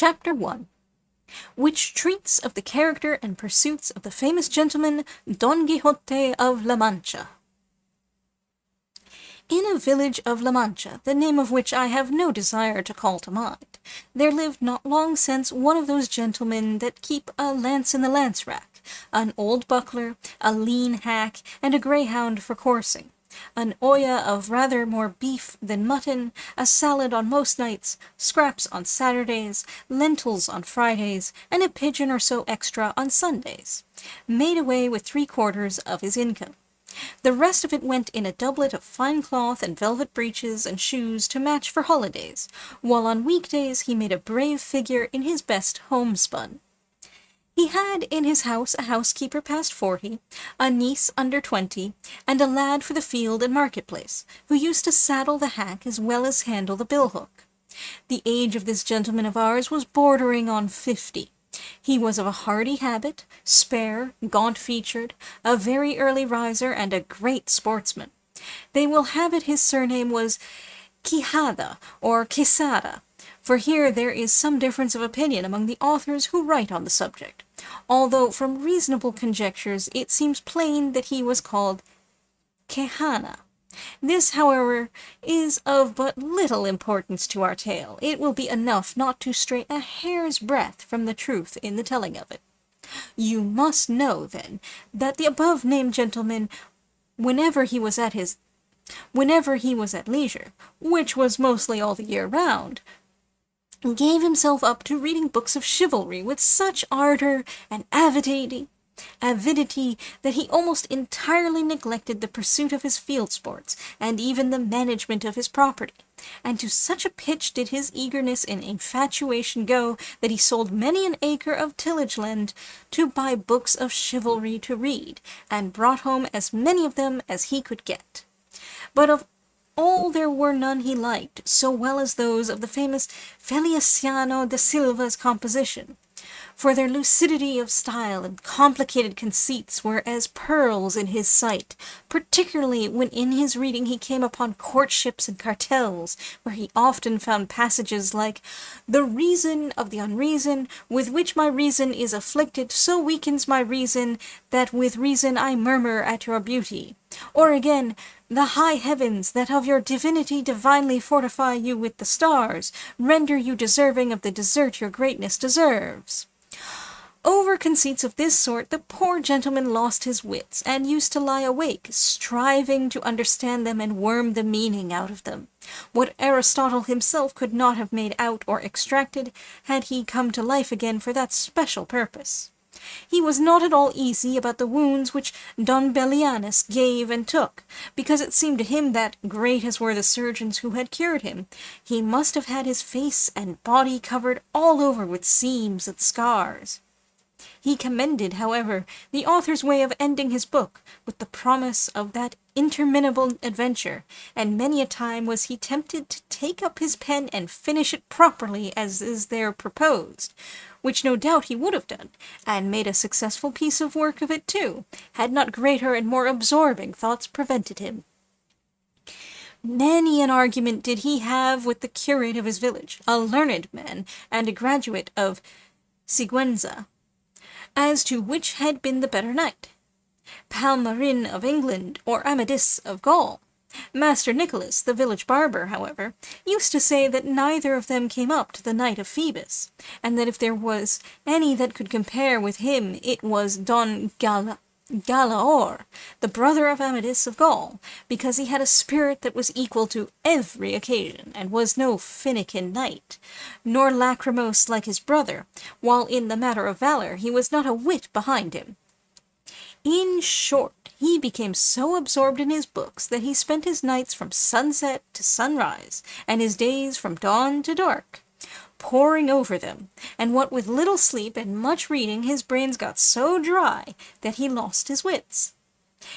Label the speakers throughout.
Speaker 1: Chapter 1, which treats of the character and pursuits of the famous gentleman Don Quixote of La Mancha. In a village of La Mancha, the name of which I have no desire to call to mind, there lived not long since one of those gentlemen that keep a lance in the lance-rack, an old buckler, a lean hack, and a greyhound for coursing, an olla of rather more beef than mutton, a salad on most nights, scraps on Saturdays, lentils on Fridays, and a pigeon or so extra on Sundays, made away with 3/4 of his income. The rest of it went in a doublet of fine cloth and velvet breeches and shoes to match for holidays, while on weekdays he made a brave figure in his best homespun. He had in his house a housekeeper past 40, a niece under 20, and a lad for the field and marketplace, who used to saddle the hack as well as handle the bill-hook. The age of this gentleman of ours was bordering on 50. He was of a hardy habit, spare, gaunt-featured, a very early riser, and a great sportsman. They will have it his surname was Quijada or Quesada, for here there is some difference of opinion among the authors who write on the subject, although from reasonable conjectures it seems plain that he was called Quejana. This, however, is of but little importance to our tale. It will be enough not to stray a hair's breadth from the truth in the telling of it. You must know, then, that the above-named gentleman, whenever he was at leisure, which was mostly all the year round, gave himself up to reading books of chivalry with such ardor and avidity that he almost entirely neglected the pursuit of his field sports, and even the management of his property, and to such a pitch did his eagerness and infatuation go, that he sold many an acre of tillage land to buy books of chivalry to read, and brought home as many of them as he could get. But of all there were none he liked so well as those of the famous Feliciano da Silva's composition, for their lucidity of style and complicated conceits were as pearls in his sight, particularly when in his reading he came upon courtships and cartels, where he often found passages like, "The reason of the unreason, with which my reason is afflicted, so weakens my reason, that with reason I murmur at your beauty," or again, "The high heavens, that of your divinity divinely fortify you with the stars, render you deserving of the desert your greatness deserves." Over conceits of this sort the poor gentleman lost his wits, and used to lie awake, striving to understand them and worm the meaning out of them, what Aristotle himself could not have made out or extracted, had he come to life again for that special purpose. He was not at all easy about the wounds which Don Belianis gave and took, because it seemed to him that, great as were the surgeons who had cured him, he must have had his face and body covered all over with seams and scars. He commended, however, the author's way of ending his book with the promise of that interminable adventure, and many a time was he tempted to take up his pen and finish it properly as is there proposed, which no doubt he would have done, and made a successful piece of work of it too, had not greater and more absorbing thoughts prevented him. Many an argument did he have with the curate of his village, a learned man, and a graduate of Siguenza, as to which had been the better knight, Palmerin of England or Amadis of Gaul. Master Nicholas, the village barber, however, used to say that neither of them came up to the Knight of Phoebus, and that if there was any that could compare with him it was Don Galaor, the brother of Amadis of Gaul, because he had a spirit that was equal to every occasion, and was no finikin knight, nor lachrymose like his brother, while in the matter of valour he was not a whit behind him. In short, he became so absorbed in his books that he spent his nights from sunset to sunrise, and his days from dawn to dark, poring over them, and what with little sleep and much reading his brains got so dry that he lost his wits.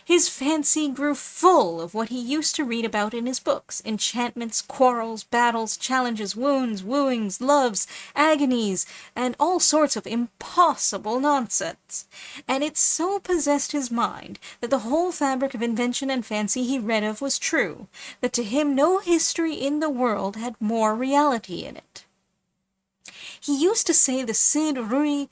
Speaker 1: His fancy grew full of what he used to read about in his books, enchantments, quarrels, battles, challenges, wounds, wooings, loves, agonies, and all sorts of impossible nonsense, and it so possessed his mind that the whole fabric of invention and fancy he read of was true, that to him no history in the world had more reality in it. He used to say the Cid Ruy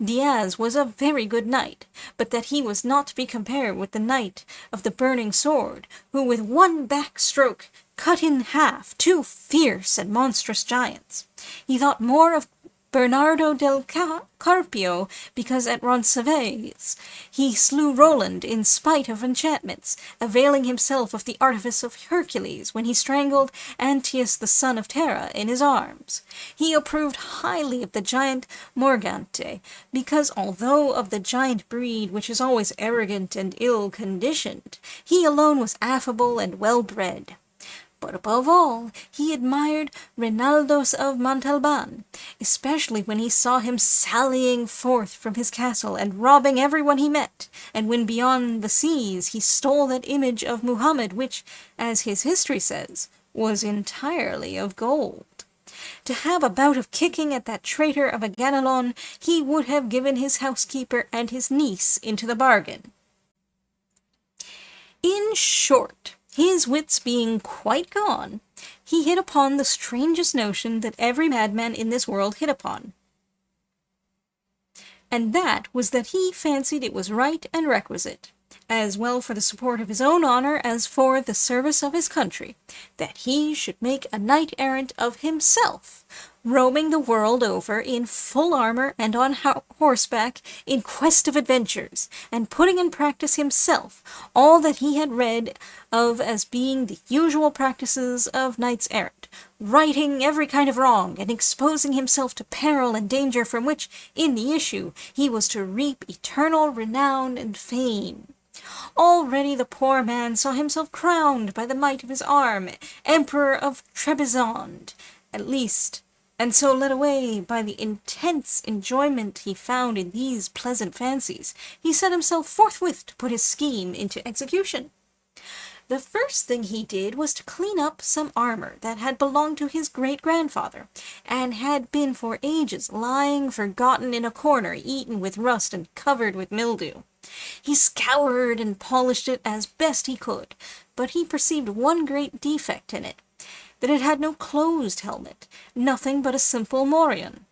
Speaker 1: Diaz was a very good knight, but that he was not to be compared with the knight of the burning sword, who with one back stroke cut in half two fierce and monstrous giants. He thought more of Bernardo del Carpio, because at Roncesvalles he slew Roland in spite of enchantments, availing himself of the artifice of Hercules when he strangled Antaeus the son of Terra in his arms. He approved highly of the giant Morgante, because although of the giant breed which is always arrogant and ill-conditioned, he alone was affable and well-bred. But above all, he admired Reinaldos of Montalban, especially when he saw him sallying forth from his castle and robbing everyone he met, and when beyond the seas he stole that image of Muhammad which, as his history says, was entirely of gold. To have a bout of kicking at that traitor of a Ganelon, he would have given his housekeeper and his niece into the bargain. In short, his wits being quite gone, he hit upon the strangest notion that every madman in this world hit upon. And that was that he fancied it was right and requisite, as well for the support of his own honor as for the service of his country, that he should make a knight-errant of himself, roaming the world over in full armor and on horseback in quest of adventures, and putting in practice himself all that he had read of as being the usual practices of knights-errant, righting every kind of wrong, and exposing himself to peril and danger from which, in the issue, he was to reap eternal renown and fame. Already the poor man saw himself crowned by the might of his arm, Emperor of Trebizond, at least, and so led away by the intense enjoyment he found in these pleasant fancies, he set himself forthwith to put his scheme into execution. The first thing he did was to clean up some armor that had belonged to his great-grandfather, and had been for ages lying forgotten in a corner, eaten with rust and covered with mildew. He scoured and polished it as best he could, but he perceived one great defect in it, that it had no closed helmet, nothing but a simple morion.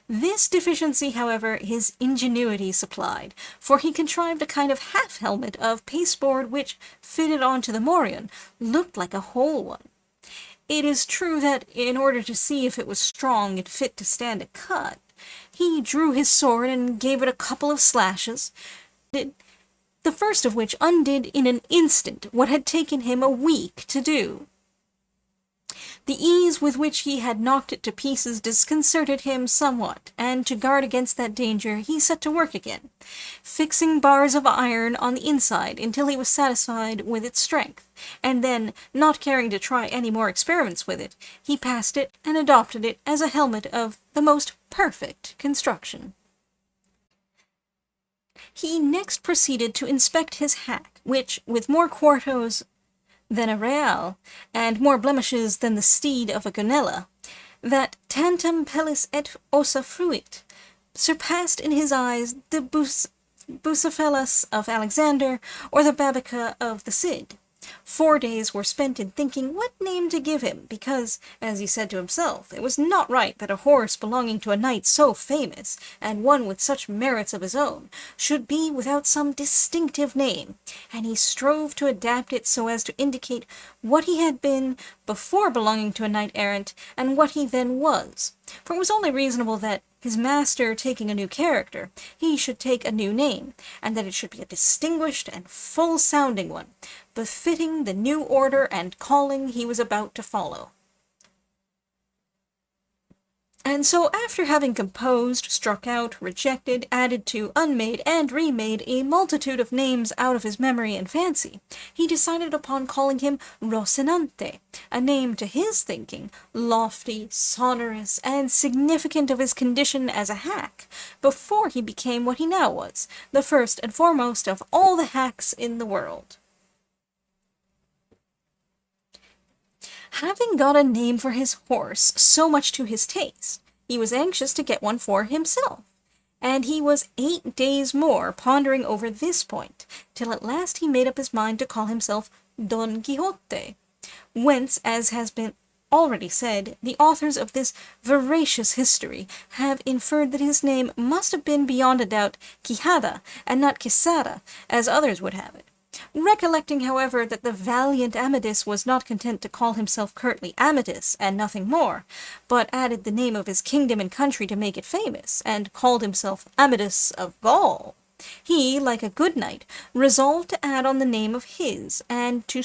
Speaker 1: This deficiency, however, his ingenuity supplied, for he contrived a kind of half-helmet of pasteboard which, fitted on to the morion, looked like a whole one. It is true that, in order to see if it was strong and fit to stand a cut, he drew his sword and gave it a couple of slashes, the first of which undid in an instant what had taken him a week to do. The ease with which he had knocked it to pieces disconcerted him somewhat, and to guard against that danger he set to work again, fixing bars of iron on the inside until he was satisfied with its strength, and then, not caring to try any more experiments with it, he passed it and adopted it as a helmet of the most perfect construction. He next proceeded to inspect his hack, which, with more quartos than a real, and more blemishes than the steed of a gonella, that tantum pellis et ossa fruit, surpassed in his eyes the Bucephalus of Alexander, or the Babica of the Cid. 4 days were spent in thinking what name to give him, because, as he said to himself, it was not right that a horse belonging to a knight so famous, and one with such merits of his own, should be without some distinctive name, and he strove to adapt it so as to indicate what he had been before belonging to a knight-errant, and what he then was, for it was only reasonable that, his master taking a new character, he should take a new name, and that it should be a distinguished and full-sounding one, befitting the new order and calling he was about to follow. And so, after having composed, struck out, rejected, added to, unmade, and remade a multitude of names out of his memory and fancy, he decided upon calling him Rocinante, a name to his thinking lofty, sonorous, and significant of his condition as a hack, before he became what he now was, the first and foremost of all the hacks in the world. Having got a name for his horse so much to his taste, he was anxious to get one for himself, and he was 8 days more pondering over this point, till at last he made up his mind to call himself Don Quixote, whence, as has been already said, the authors of this veracious history have inferred that his name must have been beyond a doubt Quixada, and not Quixada, as others would have it. Recollecting, however, that the valiant Amadis was not content to call himself curtly Amadis, and nothing more, but added the name of his kingdom and country to make it famous, and called himself Amadis of Gaul, he, like a good knight, resolved to add on the name of his, and to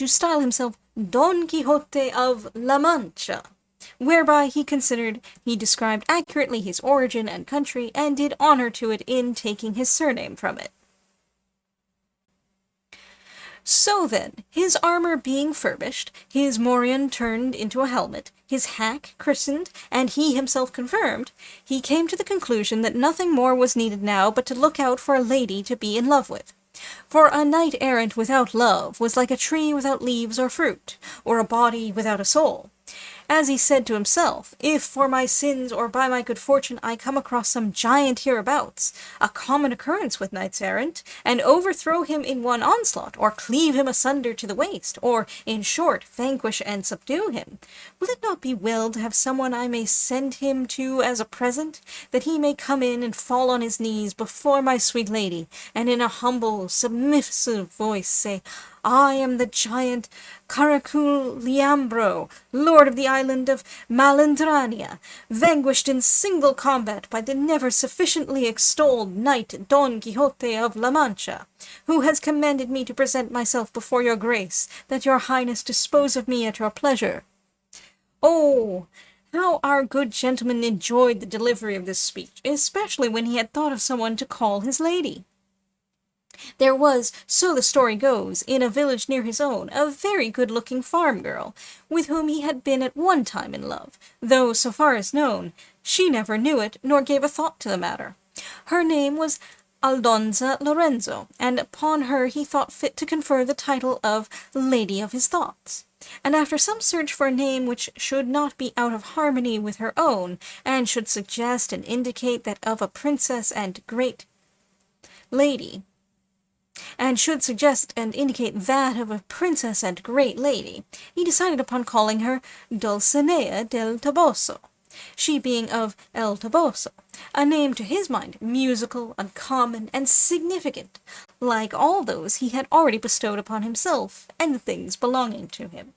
Speaker 1: style himself Don Quixote of La Mancha, whereby he considered he described accurately his origin and country, and did honor to it in taking his surname from it. So then, his armor being furbished, his morion turned into a helmet, his hack christened, and he himself confirmed, he came to the conclusion that nothing more was needed now but to look out for a lady to be in love with. For a knight-errant without love was like a tree without leaves or fruit, or a body without a soul. As he said to himself, if for my sins or by my good fortune I come across some giant hereabouts, a common occurrence with knights-errant, and overthrow him in one onslaught, or cleave him asunder to the waist, or, in short, vanquish and subdue him, will it not be well to have someone I may send him to as a present, that he may come in and fall on his knees before my sweet lady, and in a humble, submissive voice say, I am the giant Caracul Liambro, lord of the island of Malandrania, vanquished in single combat by the never sufficiently extolled knight Don Quixote of La Mancha, who has commanded me to present myself before your grace, that your highness dispose of me at your pleasure. Oh, how our good gentleman enjoyed the delivery of this speech, especially when he had thought of someone to call his lady. There was, so the story goes, in a village near his own, a very good-looking farm girl, with whom he had been at one time in love, though, so far as known, she never knew it, nor gave a thought to the matter. Her name was Aldonza Lorenzo, and upon her he thought fit to confer the title of Lady of his Thoughts. And after some search for a name which should not be out of harmony with her own, and should suggest and indicate that of a princess and great lady, he decided upon calling her Dulcinea del Toboso, she being of El Toboso, a name to his mind musical, uncommon, and significant, like all those he had already bestowed upon himself and the things belonging to him.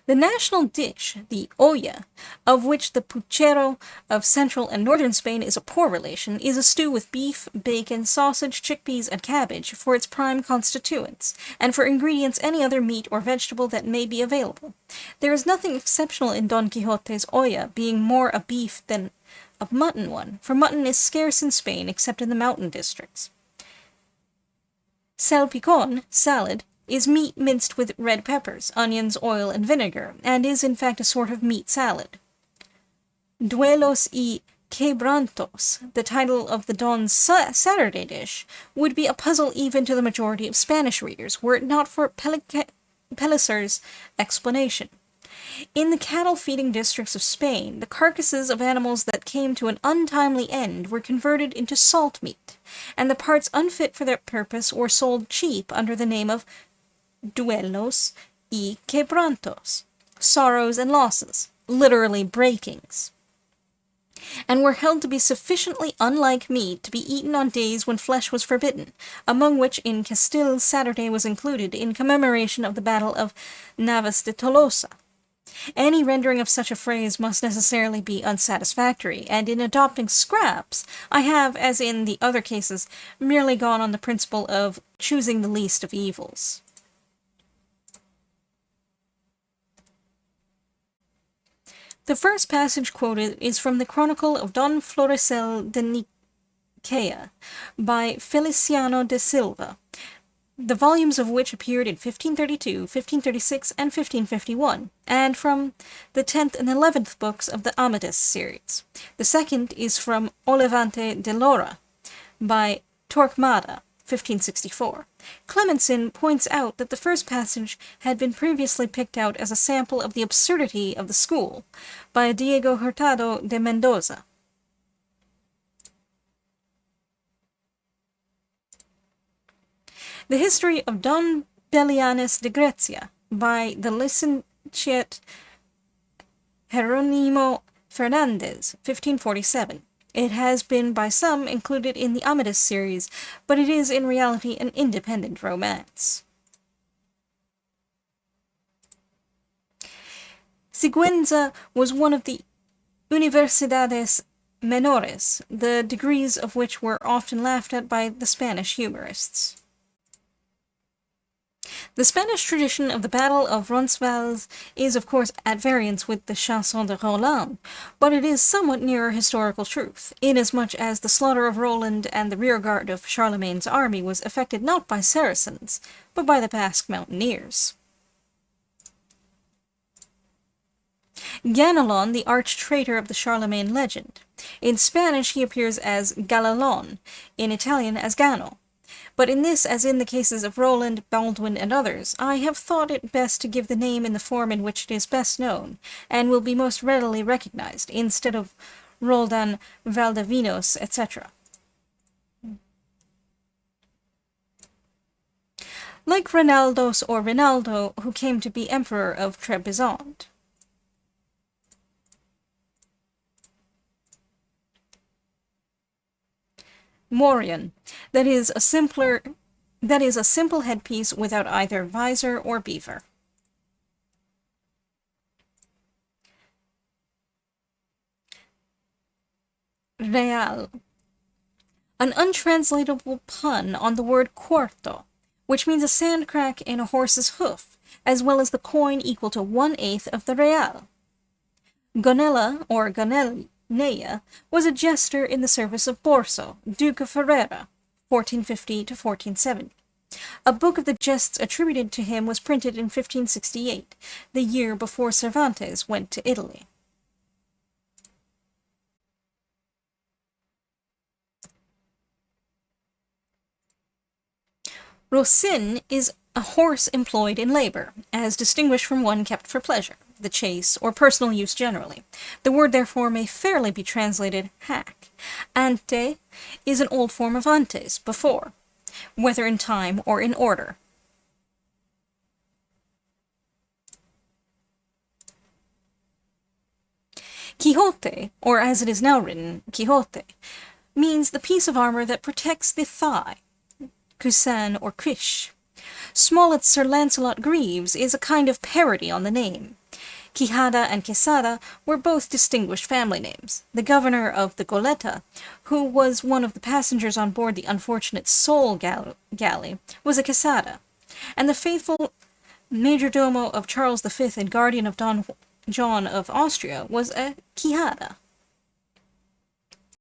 Speaker 1: The national dish, the olla, of which the puchero of central and northern Spain is a poor relation, is a stew with beef, bacon, sausage, chickpeas, and cabbage for its prime constituents, and for ingredients any other meat or vegetable that may be available. There is nothing exceptional in Don Quixote's olla being more a beef than a mutton one, for mutton is scarce in Spain except in the mountain districts. Salpicón, salad, is meat minced with red peppers, onions, oil, and vinegar, and is in fact a sort of meat salad. Duelos y quebrantos, the title of the Don's Saturday dish, would be a puzzle even to the majority of Spanish readers, were it not for Pellicer's explanation. In the cattle-feeding districts of Spain, the carcasses of animals that came to an untimely end were converted into salt meat, and the parts unfit for their purpose were sold cheap under the name of duelos y quebrantos, sorrows and losses, literally breakings, and were held to be sufficiently unlike meat to be eaten on days when flesh was forbidden, among which in Castile Saturday was included in commemoration of the Battle of Navas de Tolosa. Any rendering of such a phrase must necessarily be unsatisfactory, and in adopting scraps, I have, as in the other cases, merely gone on the principle of choosing the least of evils. The first passage quoted is from the Chronicle of Don Floresel de Nicaea, by Feliciano de Silva, the volumes of which appeared in 1532, 1536, and 1551, and from the 10th and 11th books of the Amadis series. The second is from Olevante de Lora, by Torquemada, 1564. Clemensin points out that the first passage had been previously picked out as a sample of the absurdity of the school, by Diego Hurtado de Mendoza. The History of Don Belianis de Grecia by the licentiate Jeronimo Fernandez, 1547. It has been by some included in the Amadis series, but it is in reality an independent romance. Sigüenza was one of the universidades menores, the degrees of which were often laughed at by the Spanish humorists. The Spanish tradition of the Battle of Roncesvalles is, of course, at variance with the Chanson de Roland, but it is somewhat nearer historical truth, inasmuch as the slaughter of Roland and the rearguard of Charlemagne's army was effected not by Saracens, but by the Basque mountaineers. Ganelon, the arch-traitor of the Charlemagne legend. In Spanish he appears as Galalon, in Italian as Gano. But in this, as in the cases of Roland, Baldwin, and others, I have thought it best to give the name in the form in which it is best known, and will be most readily recognized, instead of Roldan, Valdivinos, etc. Like Rinaldos or Rinaldo, who came to be Emperor of Trebizond. Morion, that is a simple headpiece without either visor or beaver. Real, an untranslatable pun on the word cuarto, which means a sand crack in a horse's hoof, as well as the coin equal to 1/8 of the real. Gonella, or Gonella, was a jester in the service of Borso, Duke of Ferrara, 1450 to 1470. A book of the jests attributed to him was printed in 1568, the year before Cervantes went to Italy. Rosin is a horse employed in labor, as distinguished from one kept for pleasure, the chase, or personal use generally. The word therefore may fairly be translated hack. Ante is an old form of antes, before, whether in time or in order. Quixote, or as it is now written, Quixote, means the piece of armor that protects the thigh, cuissan or cuiche. Smollett's Sir Lancelot Greaves is a kind of parody on the name. Quijada and Quesada were both distinguished family names. The governor of the Goleta, who was one of the passengers on board the unfortunate Soul galley, was a Quesada, and the faithful majordomo of Charles V and guardian of Don John of Austria was a Quijada.